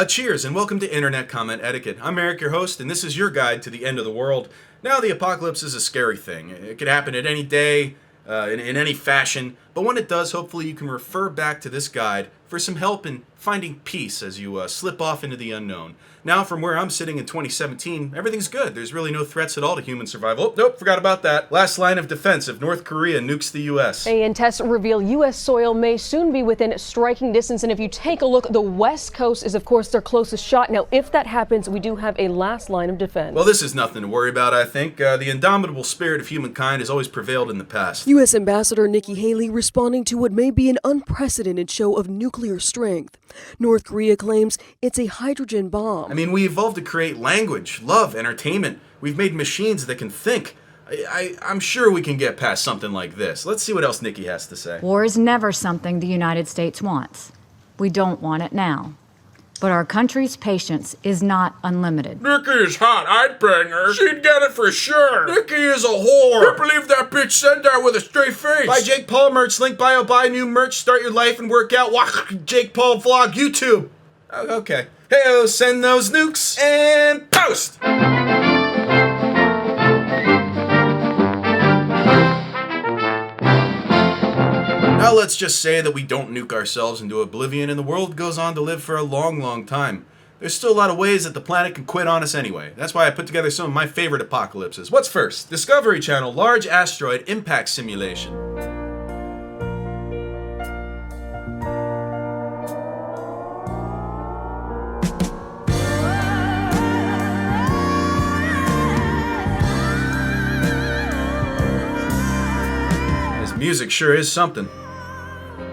Cheers and welcome to Internet Comment Etiquette. I'm Erik, your host, and this is your guide to the end of the world. Now, the apocalypse is a scary thing. It could happen at any day, in any fashion, but when it does, hopefully you can refer back to this guide for some help in finding peace as you slip off into the unknown. Now, from where I'm sitting in 2017, everything's good. There's really no threats at all to human survival. Oh, nope, forgot about that. Last line of defense if North Korea nukes the U.S. And tests reveal U.S. soil may soon be within striking distance. And if you take a look, the West Coast is, of course, their closest shot. Now, if that happens, we do have a last line of defense. Well, this is nothing to worry about, I think. The indomitable spirit of humankind has always prevailed in the past. U.S. Ambassador Nikki Haley responding to what may be an unprecedented show of nuclear strength. North Korea claims it's a hydrogen bomb. I mean, we evolved to create language, love, entertainment. We've made machines that can think. I'm sure we can get past something like this. Let's see what else Nikki has to say. War is never something the United States wants. We don't want it now. But our country's patience is not unlimited. Nikki is hot. I'd bang her. She'd get it for sure. Nikki is a whore. Can't believe that bitch said that with a straight face. Buy Jake Paul merch, link bio, buy new merch, start your life and work out. Watch Jake Paul vlog, YouTube. Okay. Hey, send those nukes and post. Now let's just say that we don't nuke ourselves into oblivion and the world goes on to live for a long, long time. There's still a lot of ways that the planet can quit on us anyway. That's why I put together some of my favorite apocalypses. What's first? Discovery Channel Large Asteroid Impact Simulation. This music sure is something.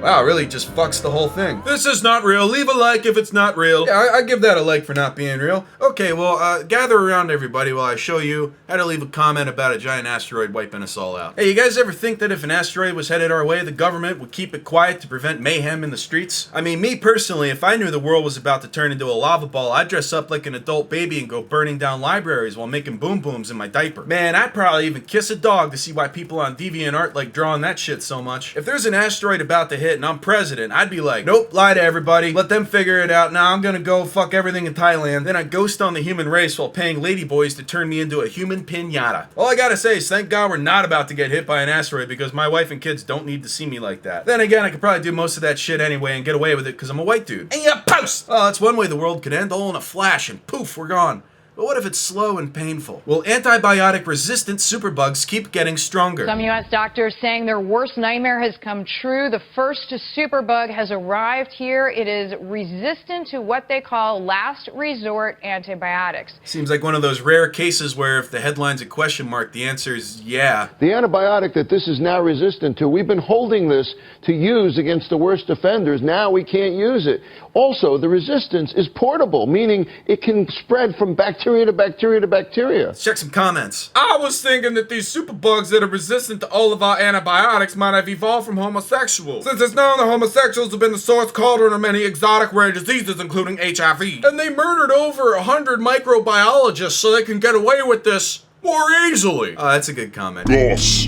Wow, really just fucks the whole thing. This is not real. Leave a like if it's not real. Yeah, I give that a like for not being real. Okay, well, gather around everybody while I show you how to leave a comment about a giant asteroid wiping us all out. Hey, you guys ever think that if an asteroid was headed our way, the government would keep it quiet to prevent mayhem in the streets? I mean, me personally, if I knew the world was about to turn into a lava ball, I'd dress up like an adult baby and go burning down libraries while making boom booms in my diaper. Man, I'd probably even kiss a dog to see why people on DeviantArt like drawing that shit so much. If there's an asteroid about to hit and I'm president, I'd be like, nope, lie to everybody, let them figure it out. Now I'm gonna go fuck everything in Thailand. Then I ghost on the human race while paying ladyboys to turn me into a human piñata. All I gotta say is thank God we're not about to get hit by an asteroid because my wife and kids don't need to see me like that. Then again, I could probably do most of that shit anyway and get away with it because I'm a white dude. And you post! Oh, that's one way the world could end, all in a flash and poof, we're gone. But what if it's slow and painful? Well, antibiotic-resistant superbugs keep getting stronger. Some U.S. doctors saying their worst nightmare has come true. The first superbug has arrived here. It is resistant to what they call last resort antibiotics. Seems like one of those rare cases where if the headline's a question mark, the answer is yeah. The antibiotic that this is now resistant to, we've been holding this to use against the worst offenders. Now we can't use it. Also, the resistance is portable, meaning it can spread from bacteria to bacteria to bacteria. Let's check some comments. I was thinking that these superbugs that are resistant to all of our antibiotics might have evolved from homosexuals. Since it's known that homosexuals have been the source cauldron of many exotic rare diseases, including HIV. And they murdered over 100 microbiologists so they can get away with this more easily. Oh, that's a good comment. Goss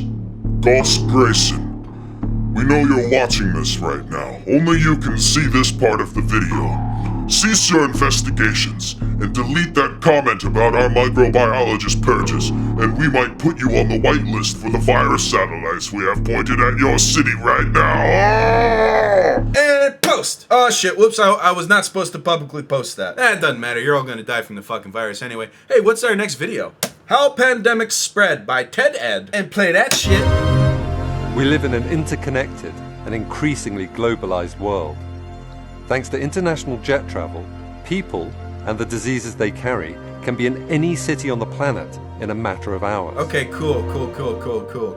Grayson. We know you're watching this right now. Only you can see this part of the video. Cease your investigations and delete that comment about our microbiologist purchase, and we might put you on the whitelist for the virus satellites we have pointed at your city right now. And post! Oh shit, whoops, I was not supposed to publicly post that. It doesn't matter, you're all gonna die from the fucking virus anyway. Hey, what's our next video? How Pandemics Spread by Ted Ed. And play that shit. We live in an interconnected and increasingly globalized world. Thanks to international jet travel, people and the diseases they carry can be in any city on the planet in a matter of hours. Okay, cool.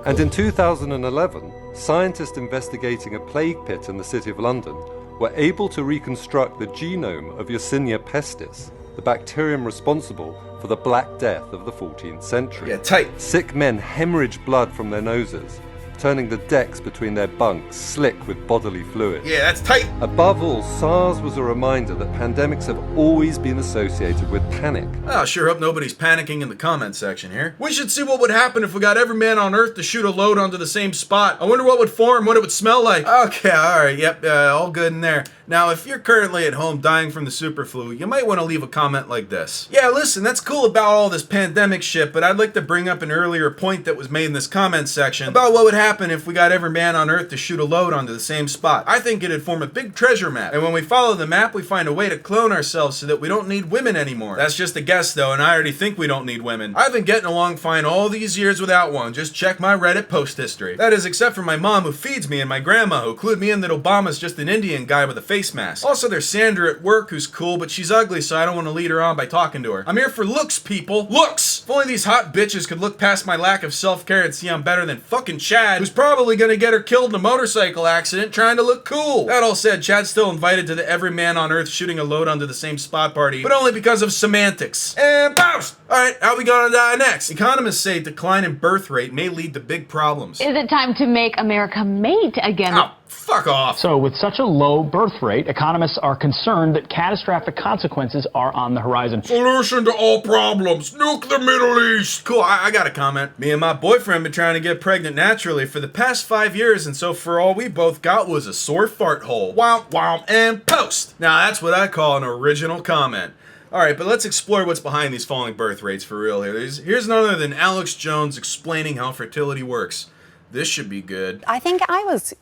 And in 2011, scientists investigating a plague pit in the city of London were able to reconstruct the genome of Yersinia pestis, the bacterium responsible for the Black Death of the 14th century. Yeah, tight. Sick men hemorrhage blood from their noses turning the decks between their bunks slick with bodily fluids. Yeah, that's tight. Above all, SARS was a reminder that pandemics have always been associated with panic. I sure hope nobody's panicking in the comment section here. We should see what would happen if we got every man on Earth to shoot a load onto the same spot. I wonder what would form, what it would smell like. Okay, alright, yep, all good in there. Now, if you're currently at home dying from the super flu, you might want to leave a comment like this. Yeah, listen, that's cool about all this pandemic shit, but I'd like to bring up an earlier point that was made in this comment section about what would happen if we got every man on Earth to shoot a load onto the same spot. I think it'd form a big treasure map, and when we follow the map, we find a way to clone ourselves so that we don't need women anymore. That's just a guess, though, and I already think we don't need women. I've been getting along fine all these years without one. Just check my Reddit post history. That is, except for my mom who feeds me and my grandma who clued me in that Obama's just an Indian guy with a face mask. Also, there's Sandra at work who's cool, but she's ugly, so I don't want to lead her on by talking to her. I'm here for looks, people. Looks! If only these hot bitches could look past my lack of self-care and see I'm better than fucking Chad, who's probably gonna get her killed in a motorcycle accident trying to look cool. That all said, Chad's still invited to the Every Man on Earth shooting a load onto the same spot party, but only because of semantics. And post! Alright, how we gonna die next? Economists say decline in birth rate may lead to big problems. Is it time to make America mate again? Oh, fuck off. So with such a low birth rate, economists are concerned that catastrophic consequences are on the horizon. Solution to all problems. Nuke the Middle East. Cool, I got a comment. Me and my boyfriend been trying to get pregnant naturally for the past 5 years, and so for all we both got was a sore fart hole. Womp womp and post. Now that's what I call an original comment. Alright, but let's explore what's behind these falling birth rates for real here. Here's none other than Alex Jones explaining how fertility works. This should be good. I think I was,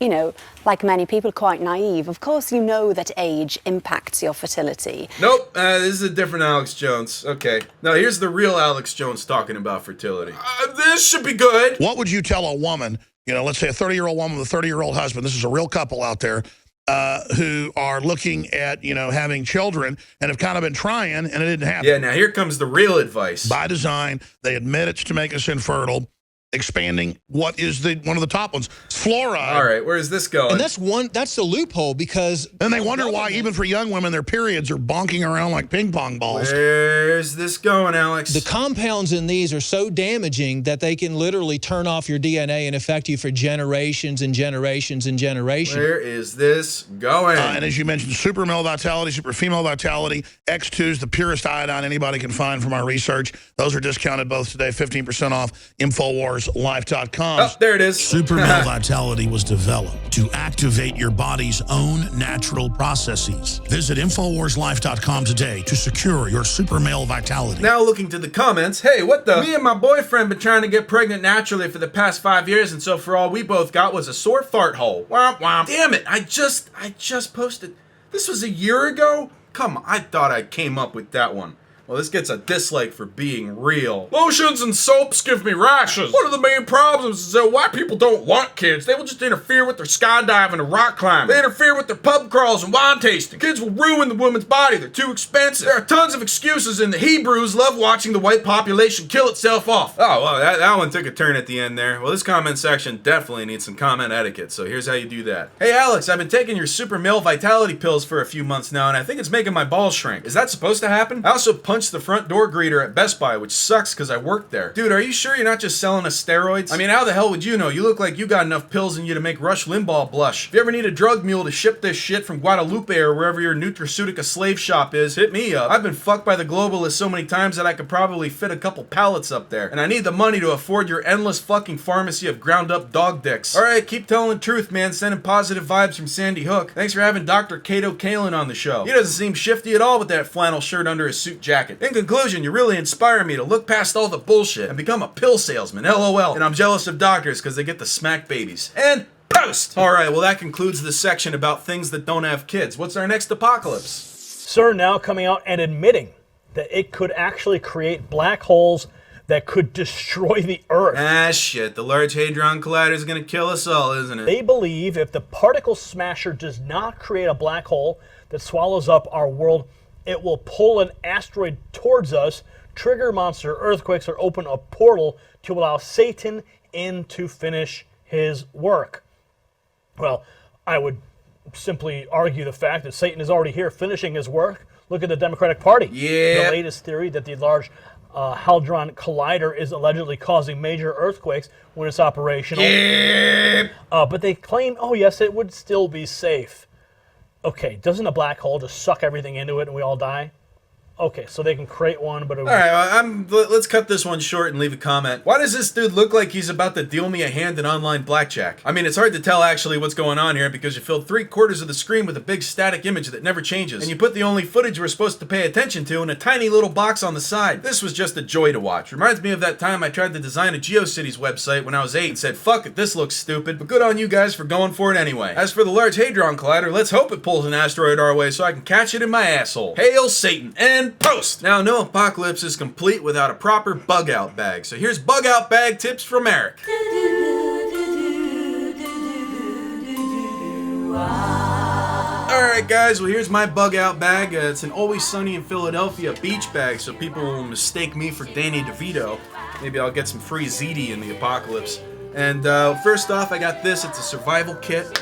like many people, quite naive. Of course, you know that age impacts your fertility. Nope, this is a different Alex Jones. Okay, now here's the real Alex Jones talking about fertility. This should be good. What would you tell a woman, let's say a 30-year-old woman with a 30-year-old husband, this is a real couple out there, who are looking at, having children and have kind of been trying and it didn't happen. Yeah, now here comes the real advice. By design, they admit it's to make us infertile. Expanding what is one of the top ones, fluoride. All right, where is this going? And that's the loophole, because then they wonder why even for young women their periods are bonking around like ping pong balls. Where's this going, Alex? The compounds in these are so damaging that they can literally turn off your DNA and affect you for generations and generations and generations. Where is this going? And as you mentioned, super male vitality, super female vitality, X2 is the purest iodine anybody can find from our research. Those are discounted both today, 15% off, InfoWarsLife.com. Oh, there it is. Super male vitality was developed to activate your body's own natural processes. Visit InfoWarsLife.com today to secure your super male vitality. Now looking to the comments, hey, what the? Me and my boyfriend been trying to get pregnant naturally for the past 5 years, and so for all we both got was a sore fart hole. Womp womp. Damn it, I just posted. This was a year ago? Come on, I thought I came up with that one. Well, this gets a dislike for being real. Lotions and soaps give me rashes. One of the main problems is that white people don't want kids. They will just interfere with their skydiving and rock climbing. They interfere with their pub crawls and wine tasting. Kids will ruin the woman's body. They're too expensive. There are tons of excuses, and the Hebrews love watching the white population kill itself off. Oh, well, that one took a turn at the end there. Well, this comment section definitely needs some comment etiquette, so here's how you do that. Hey, Alex, I've been taking your super male vitality pills for a few months now, and I think it's making my balls shrink. Is that supposed to happen? I also punched the front door greeter at Best Buy, which sucks because I work there. Dude, are you sure you're not just selling us steroids? I mean, how the hell would you know? You look like you got enough pills in you to make Rush Limbaugh blush. If you ever need a drug mule to ship this shit from Guadalupe or wherever your nutraceutica slave shop is, hit me up. I've been fucked by the globalists so many times that I could probably fit a couple pallets up there. And I need the money to afford your endless fucking pharmacy of ground up dog dicks. Alright, keep telling the truth, man. Sending positive vibes from Sandy Hook. Thanks for having Dr. Cato Kalin on the show. He doesn't seem shifty at all with that flannel shirt under his suit jacket. In conclusion, you really inspire me to look past all the bullshit and become a pill salesman, LOL. And I'm jealous of doctors because they get to smack babies. And post! Alright, well that concludes the section about things that don't have kids. What's our next apocalypse? CERN now coming out and admitting that it could actually create black holes that could destroy the Earth. Ah, shit. The Large Hadron Collider is going to kill us all, isn't it? They believe if the particle smasher does not create a black hole that swallows up our world, it will pull an asteroid towards us, trigger monster earthquakes, or open a portal to allow Satan in to finish his work. Well, I would simply argue the fact that Satan is already here finishing his work. Look at the Democratic Party. Yeah. The latest theory that the Large Hadron Collider is allegedly causing major earthquakes when it's operational. But they claim, oh yes, it would still be safe. Okay, doesn't a black hole just suck everything into it and we all die? Okay, so they can create one, but... Let's cut this one short and leave a comment. Why does this dude look like he's about to deal me a hand in online blackjack? I mean, it's hard to tell actually what's going on here because you filled 3/4 of the screen with a big static image that never changes. And you put the only footage we're supposed to pay attention to in a tiny little box on the side. This was just a joy to watch. Reminds me of that time I tried to design a GeoCities website when I was 8 and said, fuck it, this looks stupid, but good on you guys for going for it anyway. As for the Large Hadron Collider, let's hope it pulls an asteroid our way so I can catch it in my asshole. Hail Satan, and post! Now, no apocalypse is complete without a proper bug-out bag, so here's bug-out bag tips from Erik. Alright guys, well here's my bug-out bag. It's an Always Sunny in Philadelphia beach bag, so people will mistake me for Danny DeVito. Maybe I'll get some free ZD in the apocalypse. And first off, I got this. It's a survival kit.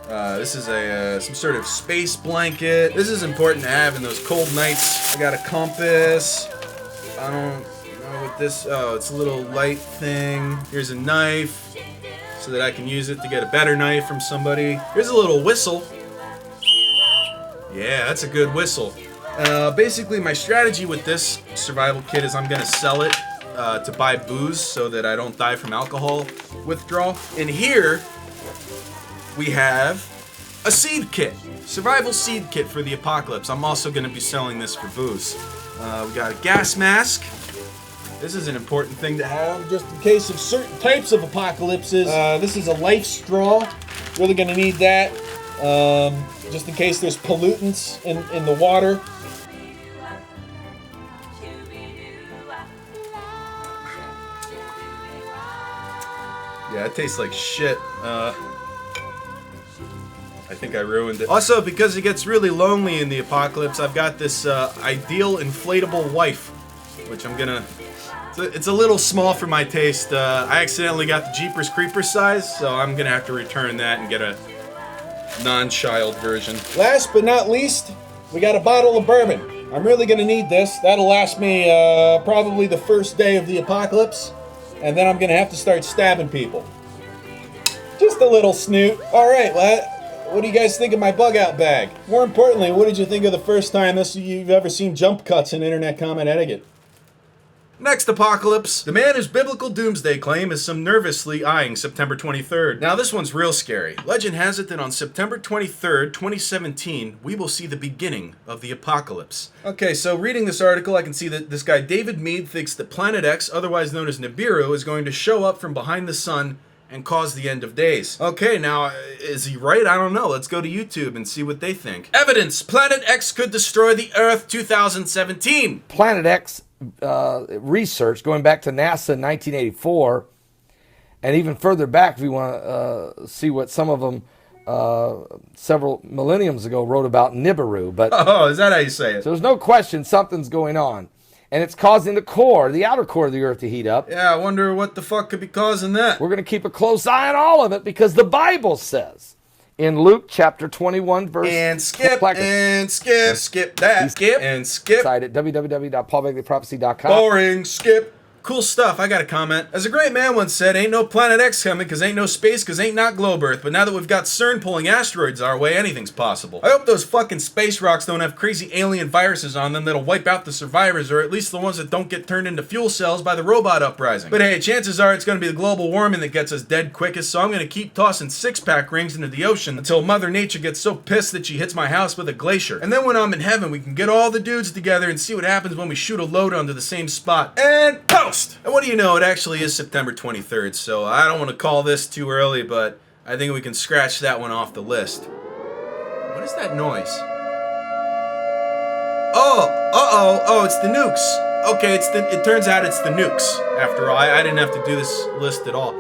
This is some sort of space blanket. This is important to have in those cold nights. I got a compass. I don't know what this... Oh, it's a little light thing. Here's a knife so that I can use it to get a better knife from somebody. Here's a little whistle. Yeah, that's a good whistle. Basically, my strategy with this survival kit is I'm gonna sell it to buy booze so that I don't die from alcohol withdrawal. And here we have a seed kit, survival seed kit for the apocalypse. I'm also going to be selling this for booze. We got a gas mask. This is an important thing to have just in case of certain types of apocalypses. This is a life straw. Really going to need that just in case there's pollutants in the water. Yeah, it tastes like shit. I think I ruined it. Also, because it gets really lonely in the apocalypse, I've got this ideal inflatable wife, which I'm gonna... It's a little small for my taste. I accidentally got the Jeepers Creepers size, so I'm gonna have to return that and get a non-child version. Last but not least, we got a bottle of bourbon. I'm really gonna need this. That'll last me probably the first day of the apocalypse, and then I'm gonna have to start stabbing people. Just a little snoot. Alright, well, what do you guys think of my bug-out bag? More importantly, what did you think of the first time you've ever seen jump cuts in internet comment etiquette? Next apocalypse. The man whose biblical doomsday claim is some nervously eyeing September 23rd. Now this one's real scary. Legend has it that on September 23rd, 2017, we will see the beginning of the apocalypse. Okay, so reading this article, I can see that this guy David Mead thinks that Planet X, otherwise known as Nibiru, is going to show up from behind the sun and cause the end of days. Okay, now, is he right? I don't know. Let's go to YouTube and see what they think. Evidence! Planet X could destroy the Earth 2017. Planet X research going back to NASA in 1984, and even further back if you want to see what some of them several millenniums ago wrote about Nibiru. But oh, is that how you say it? So there's no question something's going on. And it's causing the outer core of the Earth to heat up. Yeah, I wonder what the fuck could be causing that. We're going to keep a close eye on all of it because the Bible says in Luke chapter 21 verse... And skip that. Skip and skip. Site at www.paulbegleyprophecy.com. Boring. Skip. Cool stuff. I got a comment. As a great man once said, ain't no Planet X coming because ain't no space because ain't not globe Earth. But now that we've got CERN pulling asteroids our way, anything's possible. I hope those fucking space rocks don't have crazy alien viruses on them that'll wipe out the survivors, or at least the ones that don't get turned into fuel cells by the robot uprising. But hey, chances are it's going to be the global warming that gets us dead quickest, so I'm going to keep tossing six-pack rings into the ocean until Mother Nature gets so pissed that she hits my house with a glacier. And then when I'm in heaven, we can get all the dudes together and see what happens when we shoot a load onto the same spot. And post! And what do you know? It actually is September 23rd, so I don't want to call this too early, but I think we can scratch that one off the list. What is that noise? Oh, it's the nukes. Okay, it turns out it's the nukes, after all. I didn't have to do this list at all.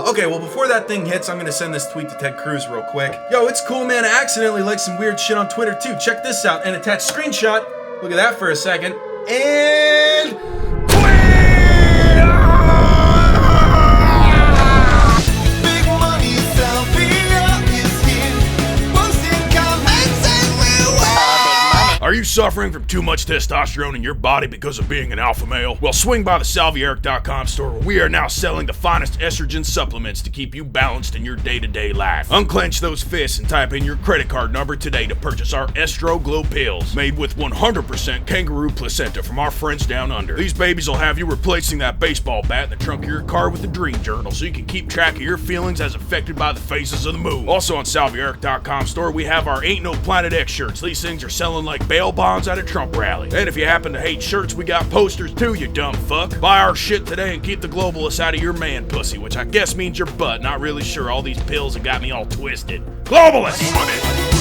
Okay, well, before that thing hits, I'm gonna send this tweet to Ted Cruz real quick. Yo, it's cool, man. I accidentally liked some weird shit on Twitter, too. Check this out. An attached screenshot. Look at that for a second. And... Are you suffering from too much testosterone in your body because of being an alpha male? Well, swing by the SalvyErik.com store where we are now selling the finest estrogen supplements to keep you balanced in your day-to-day life. Unclench those fists and type in your credit card number today to purchase our Estro Glow pills, made with 100% kangaroo placenta from our friends down under. These babies will have you replacing that baseball bat in the trunk of your car with a dream journal so you can keep track of your feelings as affected by the phases of the moon. Also on SalvyErik.com store, we have our Ain't No Planet X shirts. These things are selling like bail bonds at a Trump rally. And if you happen to hate shirts, we got posters too, you dumb fuck. Buy our shit today and keep the globalists out of your man pussy, which I guess means your butt. Not really sure. All these pills have got me all twisted. Globalists!